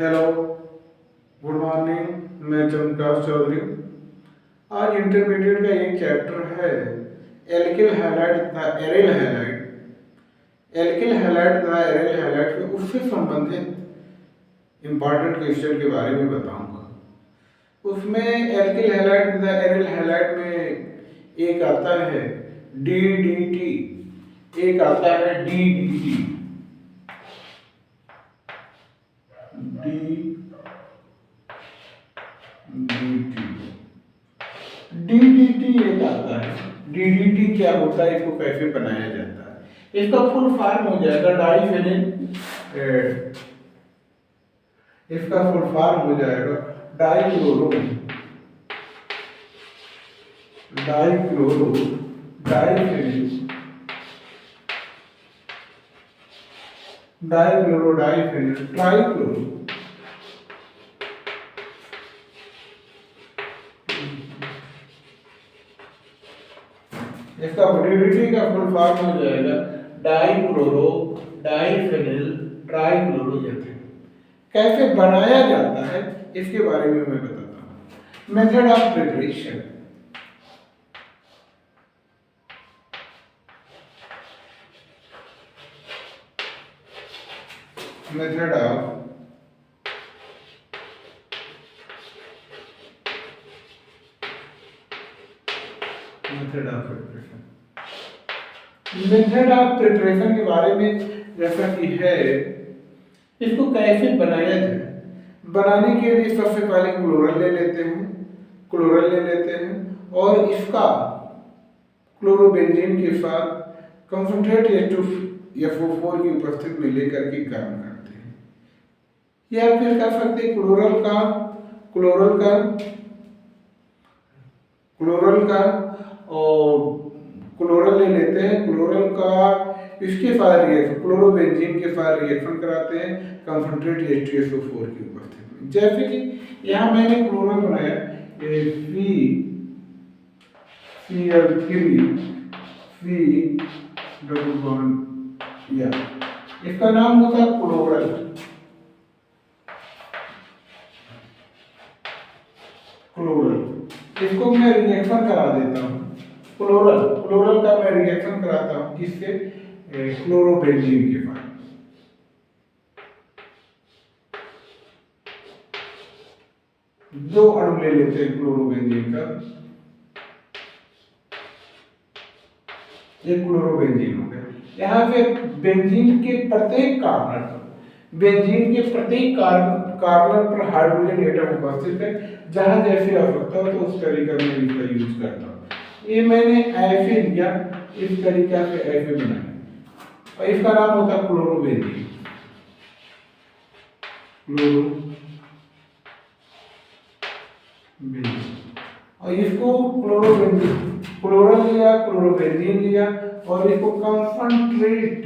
Hello, good morning. मैं चंद्रकांत चौधरी। आज intermediate का एक चैप्टर है एल्किल हैलाइड तथा एरिल हैलाइड। एल्किल हैलाइड तथा एरिल हैलाइड के उससे संबंधित इम्पॉर्टेंट क्वेश्चन के बारे में बताऊंगा। उसमें एल्किल हैलाइड तथा एरिल हैलाइड में एक आता है DDT, एक आता है DDT। DDT एक आता है। DDT क्या होता है, इसको कैसे बनाया जाता है? इसका फुल फॉर्म हो जाएगा डाइफेनिल। इसका फुल फॉर्म हो जाएगा dichloro dichloro diphenyl dichloro diphenyl trichloro. इसका DDT का फुल फॉर्म हो जाएगा डाइक्लोरो डाइफेनिल ट्राइक्लोरोएथेन। कैसे बनाया जाता है इसके बारे में मैं बताता हूँ। Method of preparation. Method of preparation के बारे में जैसा कि है, इसको कैसे बनाया जाए। बनाने के लिए सबसे पहले क्लोरल ले लेते हैं और इसका क्लोरोबेंजीन के साथ कंसंट्रेट H2FO4 की उपस्थिति में लेकर के गर्म करते हैं। या फिर कर सकते हैं क्लोरल का और क्लोरल ले लेते हैं। क्लोरल का इसके साथ रिएक्शन क्लोरोबेंजीन के साथ रिएक्शन कराते हैं कंसंट्रेट H2SO4 की उपस्थिति में। जैसे कि यहाँ मैंने क्लोरल बनाया Cl3 डबल बॉन्ड, या इसका नाम होता है क्लोरल। इसको मैं रिएक्शन करा देता हूँ। क्लोरल का मैं रिएक्शन कराता हूँ किससे? क्लोरोबेंजीन के साथ। दो अणु ले लेते हैं क्लोरोबेंजीन का। ये क्लोरोबेंजीन हो गया। यहाँ पे बेंजीन के प्रत्येक कार्बन पर हाइड्रोजन एटम उपस्थित है। जहां जैसे आवश्यकता हो तो उस तरीके में इसका यूज करता हूँ। ये मैंने ऐसे लिया, इस तरीके से ऐसे बनाया और इसका नाम होता है क्लोरोबेंजीन। और इसको क्लोरल लिया, क्लोरोबेंजीन लिया और इसको कंसंट्रेट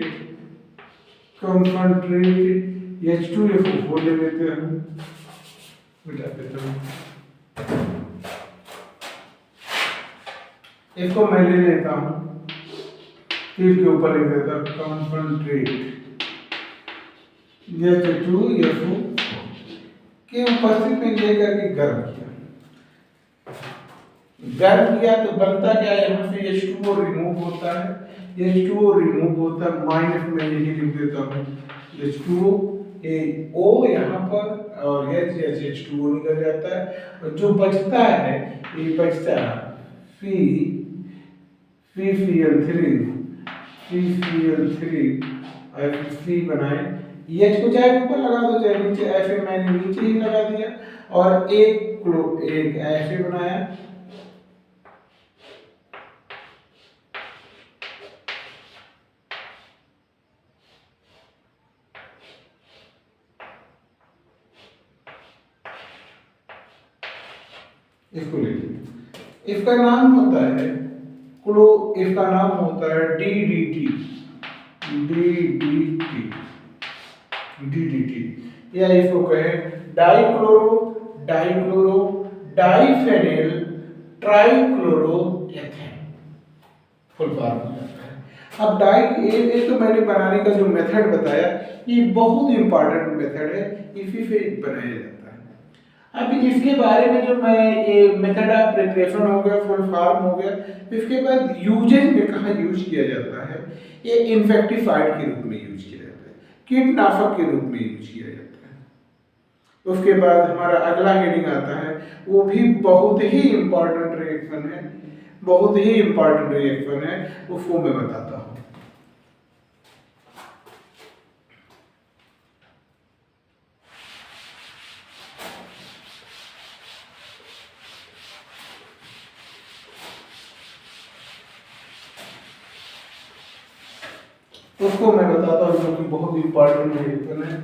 H2FO4 ले लेते हैं। मिटा देता हूँ। इसको मैं ले लेता हूँ, तीर के ऊपर लिख देता हूँ कंसंट्रेट H2FO के उपस्थिति में लेकर के गर्म किया तो बनता क्या है? यहाँ से H2O रिमूव होता है। माइनस में यही लिख देता हूँ H2O O यहाँ पर और H2O निकल जाता है और जो बचता है ये बचता है CCl3 C बनाए। H को चाहे ऊपर लगा दो चाहे नीचे, ऐसे मैंने नीचे ही लगा दिया और एक ऐसे बनाया। इसको लीजिए, इसका नाम होता है DDT। या इसको कहें डाइक्लोरो डाइफेनिल ट्राइक्लोरोएथेन। फुल फॉर्म हो जाता है। अब डाई ये तो मैंने बनाने का जो मेथड बताया, ये बहुत इंपॉर्टेंट मेथड है, इसी से बनाया जाता है। अब इसके बारे में जो मैं ये मेथड ऑफ प्रिपरेशन हो गया, फुल फॉर्म हो गया, इसके बाद यूजेज में कहाँ यूज किया जाता है, ये इंसेक्टिसाइड के रूप में यूज किया जाता है, कीटनाशक के रूप में यूज किया जाता है। उसके बाद हमारा अगला हेडिंग आता है, वो भी बहुत ही इम्पॉर्टेंट रिएक्शन है, बहुत ही इम्पॉर्टेंट रिएक्शन है, उसको मैं बताता हूँ। उसको मैं बताता हूँ, जो कि बहुत इम्पॉर्टेंट रिएक्शन है।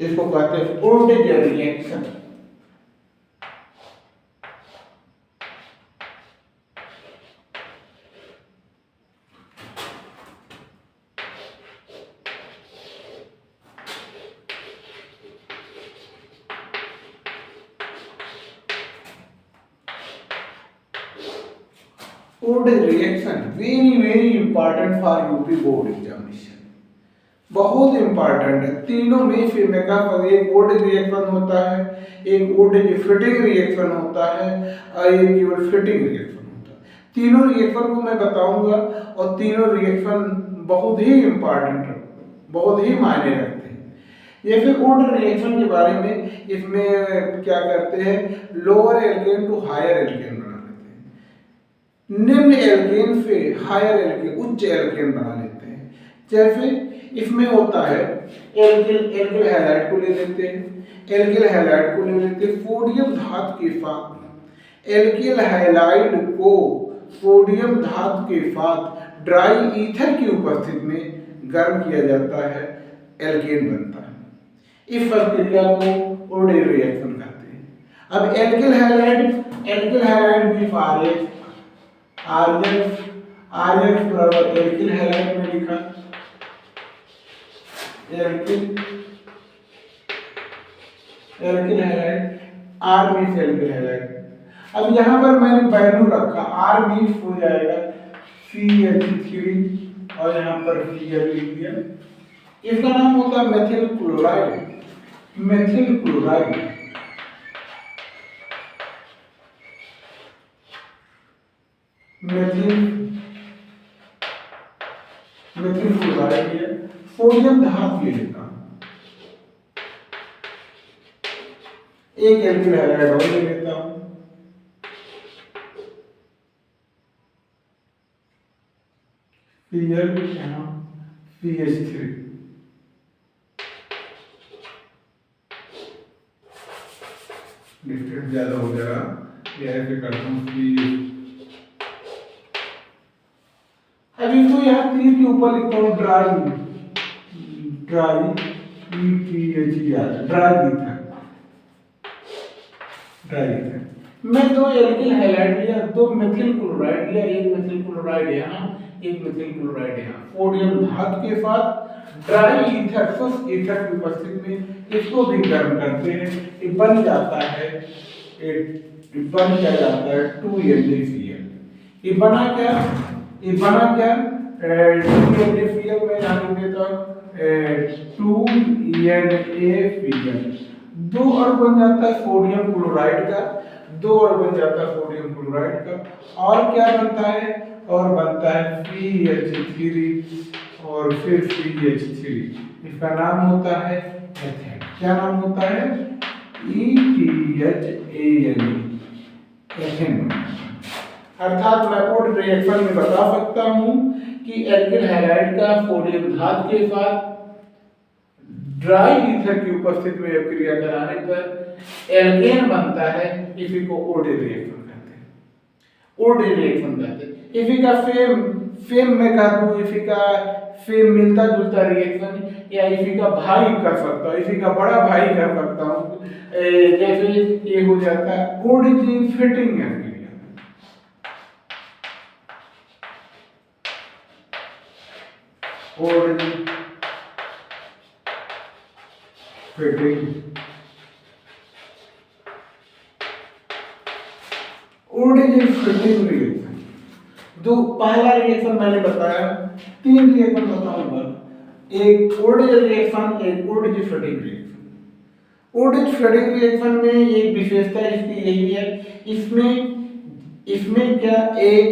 इसको कहते हैं ओल्टेज रिएक्शन। ओल्टेज reaction very important for UP board examination, बहुत इंपॉर्टेंट है। तीनों में से मैं कहा, एक ओल्टेज रिएक्शन होता है, एक ओल्टेज फिटिंग रिएक्शन होता है, और एक केवल फिटिंग रिएक्शन होता है। तीनों रिएक्शन को मैं बताऊंगा, और तीनों रिएक्शन बहुत ही इंपॉर्टेंट, बहुत ही मायने रखते हैं। ये फिर ओल्टेज रिएक्शन के बारे में, इसमें क्या करते हैं, lower alkane to higher alkane बना लेते हैं, निम्न एल्केन से हायर एल्केन, उच्च एल्केन बना लेते हैं। जैसे इसमें होता है, एल्किल हैलाइड को ले लेते हैं, एल्किल हैलाइड को ले लेते हैं सोडियम धातु के साथ, एल्किल हैलाइड को सोडियम धातु के साथ ड्राई ईथर की उपस्थिति में गर्म किया जाता है, एल्केन बनता है। इस प्रक्रिया को ओल्टेज रिएक्शन कहते हैं। अब एल्किल हैलाइड भी आरएच बराबर एल्किल हैलाइड में लिखा, एल्किल हैलाइड, आर बीस एल्किल हैलाइड। अब यहाँ पर मैंने वैल्यू रखा, आर बीस हो जाएगा CH3, और यहाँ पर Cl लिख दिया। इसका नाम होता है methyl chloride, methyl chloride, methyl chloride है। सोडियम धातु ले लेता हूं, एक एल्किल हैलाइड और ले लेता हूं, Cl यहाँ CH3, डिस्टेंस ज्यादा हो जाएगा, यह ऐसे करता हूँ। अब इसको यहाँ तीर के ऊपर लिखता हूँ, ड्राई ETHER, ड्राई ईथर। मैं दो एल्किल हैलाइड लिया, दो मेथिल क्लोराइड लिया, एक मेथिल क्लोराइड यहाँ, एक मेथिल क्लोराइड यहाँ, सोडियम धातु के साथ ड्राई ईथर, शुष्क ईथर की उपस्थिति में इसको भी गर्म करते हैं। ये बन जाता है, बन क्या जाता है 2NaCl। ये बना क्या, 2NaCl में यहाँ देता हूँ 2NaCl, दो और बन जाता है सोडियम क्लोराइड का, दो और बन जाता है सोडियम क्लोराइड का, और क्या बनता है, और बनता है CH3 और फिर CH3। इसका नाम होता है एथेन। क्या नाम होता है, ETHANE, एथेन। अर्थात मैं ओल्टेज रिएक्शन में बता सकता हूं कि एल्किल हैलाइड का सोडियम धातु के साथ ड्राई ईथर की उपस्थिति में क्रिया कराने पर एल्केन बनता है। इसी को ओल्टेज रिएक्शन कहते हैं, ओल्टेज रिएक्शन कहते हैं। इसी का सेम मैं कह दूं, इसी का सेम मिलता जुलता रिएक्शन, या इसी का भाई कर सकता हूँ, इसी का बड़ा भाई कर सकता हूँ। जैसे ये हो जाता है ओल्टेज फिटिंग है, ओल्टेज फिटिंग, ओल्टेज फिटिंग रिएक्शन। पहला रिएक्शन मैंने बताया, 3 रिएक्शन बताऊंगा, एक ओल्डेज रिएक्शन, एक old age flooding reaction. Old age flooding reaction में एक विशेषता इसकी यही है, इसमें क्या एक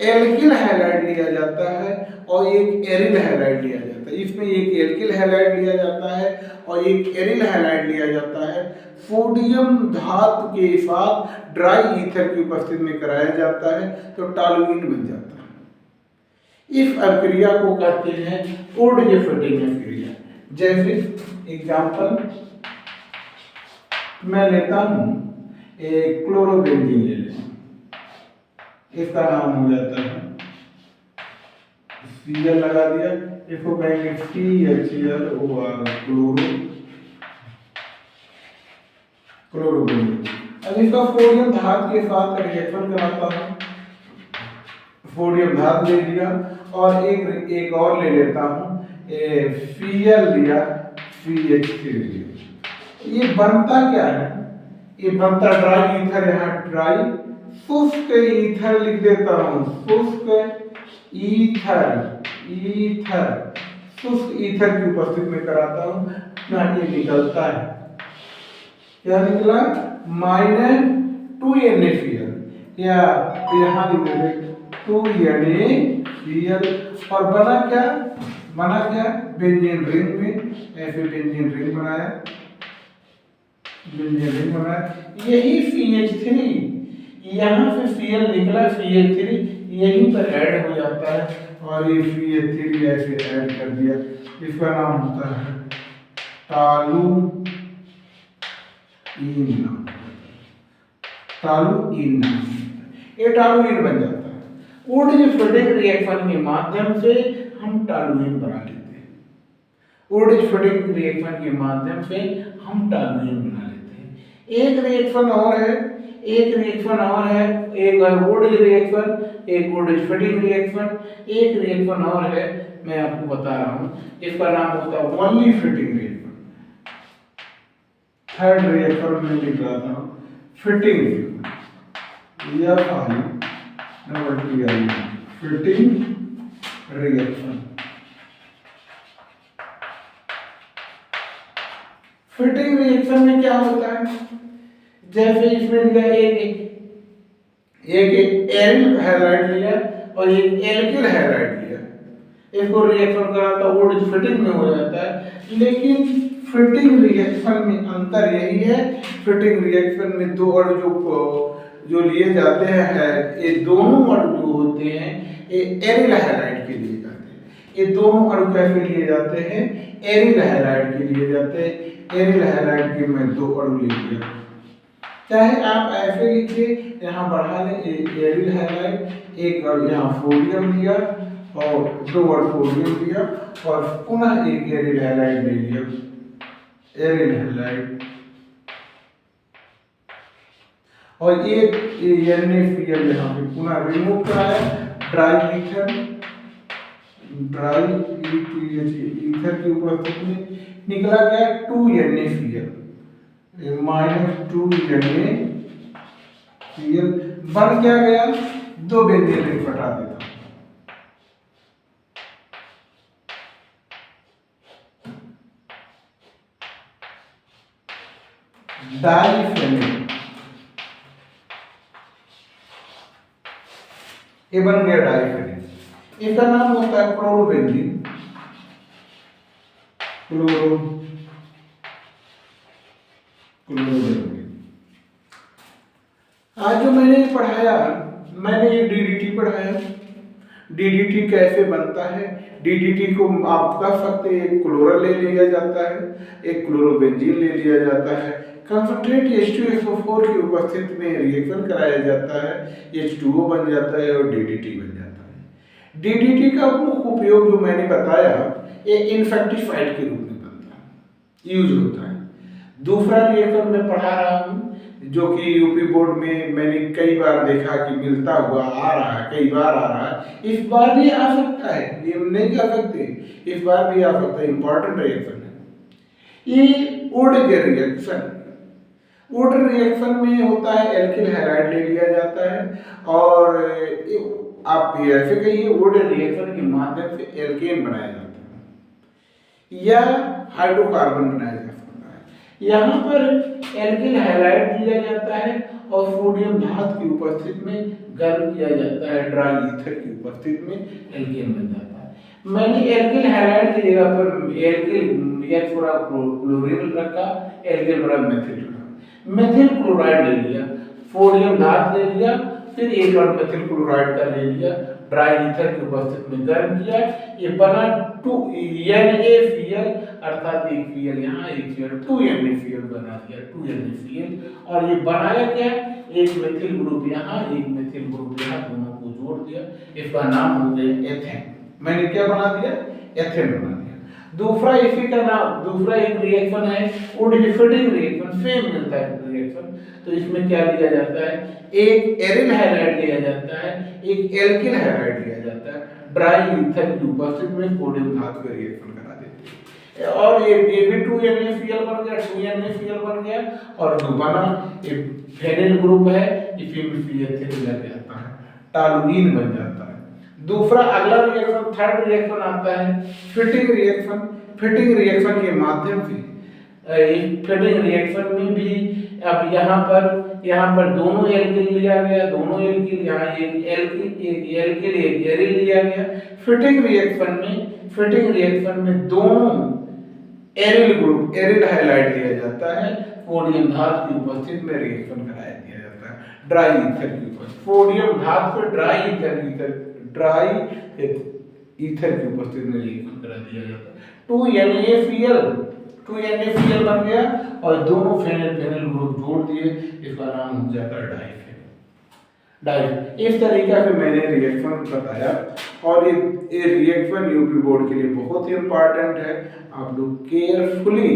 एल्किल हैलाइड लिया जाता है और एक एरिल हैलाइड लिया जाता है। इसमें एक एल्किल हैलाइड लिया जाता है और एक एरिल हैलाइड लिया जाता है। सोडियम धातु के साथ ड्राई ईथर की उपस्थिति में कराया जाता है तो टॉलुइन बन जाता है। इस अभिक्रिया को कहते हैं ओल्डेज फ्लडिंग अभिक्रिया। जैसे एग्जांपल मैं लेता हूं, एक क्लोरोबेंजीन ले लें, इसका नाम हो जाता है Cl लगा दिया, इसको कहेंगे CHLOR क्लोरोबेंजीन। अब इसका सोडियम धातु के साथ रिएक्शन कराता हूं, सोडियम धातु ले लिया और एक और ले लेता हूं, Cl लिया, CH3 लिया। ये बनता क्या है, ये बनता ड्राई ईथर, यहाँ ड्राई शुष्क ईथर लिख देता हूं, शुष्क ईथर, शुष्क ईथर की उपस्थिति में कराता हूं ना, ये निकलता है, क्या निकला, -2NaCl, या यहाँ लिख देते 2NaCl, और बना क्या बेंजीन रिंग में, ऐसे बेंजीन रिंग बनाया, यही CH3, यहाँ से Cl निकला, CH3 यहीं पर ऐड हो जाता है और ये CH3 ऐसे ऐड कर दिया, इसका नाम होता है टॉलुइन, ये टॉलुइन बन जाता है। ओल्डेज फ्लडिंग रिएक्शन के माध्यम से हम टॉलुइन बना लेते हैं, ओल्डेज फ्लडिंग रिएक्शन के माध्यम से हम टॉलुइन बना लेते हैं। एक रिएक्शन और है, एक ओल्डेज रिएक्शन, एक ओल्डेज फ्लडिंग रिएक्शन, एक रिएक्शन और है, मैं आपको बता रहा हूं, इसका नाम होता है only fitting reaction. Third reaction में लिख रहा था fitting, fitting reaction. Fitting reaction में क्या होता है, जैसे इसमें लिया एक एरिल हैलाइड लिया और एक एल्किल हैलाइड लिया, इसको रिएक्शन करा तो ओल्डेज फिटिंग में हो जाता है। लेकिन फिटिंग रिएक्शन में अंतर यही है, फिटिंग रिएक्शन में दो अणु जो लिए जाते हैं, ये दोनों अणु जो होते हैं ये एरिल हैलाइड के लिए जाते हैं। ये दोनों अणु कैसे लिए जाते हैं, एरिल हैलाइड के लिए जाते हैं। एरिल हैलाइड के मैं 2 अणु ले लिया, चाहे आप ऐसे लिखिए, यहाँ बढ़ा लें एरिल हैलाइड, एक अणु यहाँ सोडियम लिया और 2 अणु सोडियम लिया और पुनः एक एरिल हैलाइड ले लिया, एरिल हैलाइड, और एक NaCl यहाँ पे पुनः रिमूव कराया, ड्राई ईथर की उपस्थिति में निकला क्या 2NaCl, -2NaCl बन क्या गया, 2 बेंजीन रिंग हटा देता, डाइफेनिल, ये बन गया डाइफेनिल। इसका नाम होता है क्लोरोबेंजीन, आज जो मैंने पढ़ाया, मैंने ये DDT पढ़ाया, DDT कैसे बनता है। DDT को आप कह सकते हैं एक क्लोरल ले लिया जाता है, एक क्लोरोबेंजीन ले लिया जाता है, कंसंट्रेट H2SO4 की उपस्थिति में रिएक्शन कराया जाता है, H2O बन जाता है और DDT बन जाता है। DDT का मुख्य उपयोग जो मैंने बताया, ये इंसेक्टिसाइड के रूप में बनता है, यूज होता है। दूसरा रिएक्शन मैं पढ़ा रहा हूँ जो कि यूपी बोर्ड में मैंने कई बार देखा कि मिलता हुआ आ रहा है, कई बार आ रहा है, इस बार भी आ सकता है, ये नहीं कह सकते, इस बार भी आ सकता है, इंपॉर्टेंट रिएक्शन है ये। ओल्डेज रिएक्शन, ओल्ड रिएक्शन में होता है एल्किल हैलाइड ले लिया जाता है और आप ऐसे कहिए वुड रिएक्शन के माध्यम से एल्केन बनाया जाता है या हाइड्रोकार्बन बनाया जा सकता है। यहाँ पर एल्किल हैलाइड दिया जाता है और सोडियम धातु की उपस्थिति में गर्म किया जाता है, ड्राई ईथर की उपस्थिति में एल्केन बन जाता है। मैंने एल्किल हैलाइड की जगह पर एल्किल या थोड़ा क्लोरीन रखा, एल्किल बड़ा मेथिल रखा। मेथिल क्लोराइड ले लिया, सोडियम धातु ले लिया, फिर एक और मेथिल क्लोराइड का ले लिया, ड्राई ईथर की उपस्थिति में गर्म किया, ये बना 2NaCl, अर्थात एक Cl यहाँ एक Cl, 2NaCl बना दिया, 2NaCl। और ये बनाया क्या, एक मेथिल ग्रुप यहाँ एक मेथिल ग्रुप यहाँ, दोनों को जोड़ दिया, इसका नाम हो गया एथेन। मैंने क्या बना दिया, एथेन बना दिया। दूसरा इसी का नाम, दूसरा एक रिएक्शन है वुड डिफिटिंग रिएक्शन, सेम मिलता है रिएक्शन। तो इसमें क्या लिया जाता है, एक एरिल हैलाइड लिया जाता है, एक एल्किल हैलाइड लिया जाता है, ड्राई ईथर की उपस्थिति में सोडियम धातु का रिएक्शन करा देते हैं और ये भी 2NaCl बन गया, 2NaCl बन गया। और जो बना एक फेनिल ग्रुप है, इसी में CH3 लग जाता है, टॉलुइन बन जाता है। दूसरा अगला रिएक्शन, थर्ड रिएक्शन आता है फिटिंग रिएक्शन। फिटिंग रिएक्शन के माध्यम से फिटिंग रिएक्शन में भी अब यहाँ पर दोनों एल्किल लिया गया, दोनों एल्किल, यहाँ एक एल्किल एक एरिल लिया गया। फिटिंग रिएक्शन में दोनों एरिल ग्रुप, एरिल हाइलाइट लिया जाता है, सोडियम धातु की उपस्थिति में रिएक्शन कराया दिया जाता है, ड्राई ईथर की उपस्थिति, सोडियम धातु से ड्राई ईथर की उपस्थिति में रिएक्शन करा दिया जाता है। 2NaCl बन गया और दोनों फेनिल ग्रुप जोड़ दिए, इसका नाम हो जाता है डाइफेन। इस तरीके से मैंने रिएक्शन बताया और ये रिएक्शन यूपी बोर्ड के लिए बहुत ही इंपॉर्टेंट है। आप लोग केयरफुली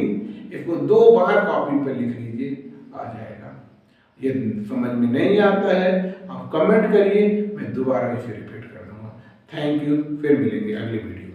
इसको 2 बार कॉपी पर लिख लीजिए, आ जाएगा। ये समझ में नहीं आता है आप कमेंट करिए, मैं दोबारा इसे रिपीट कर दूंगा। थैंक यू, फिर मिलेंगे अगली वीडियो।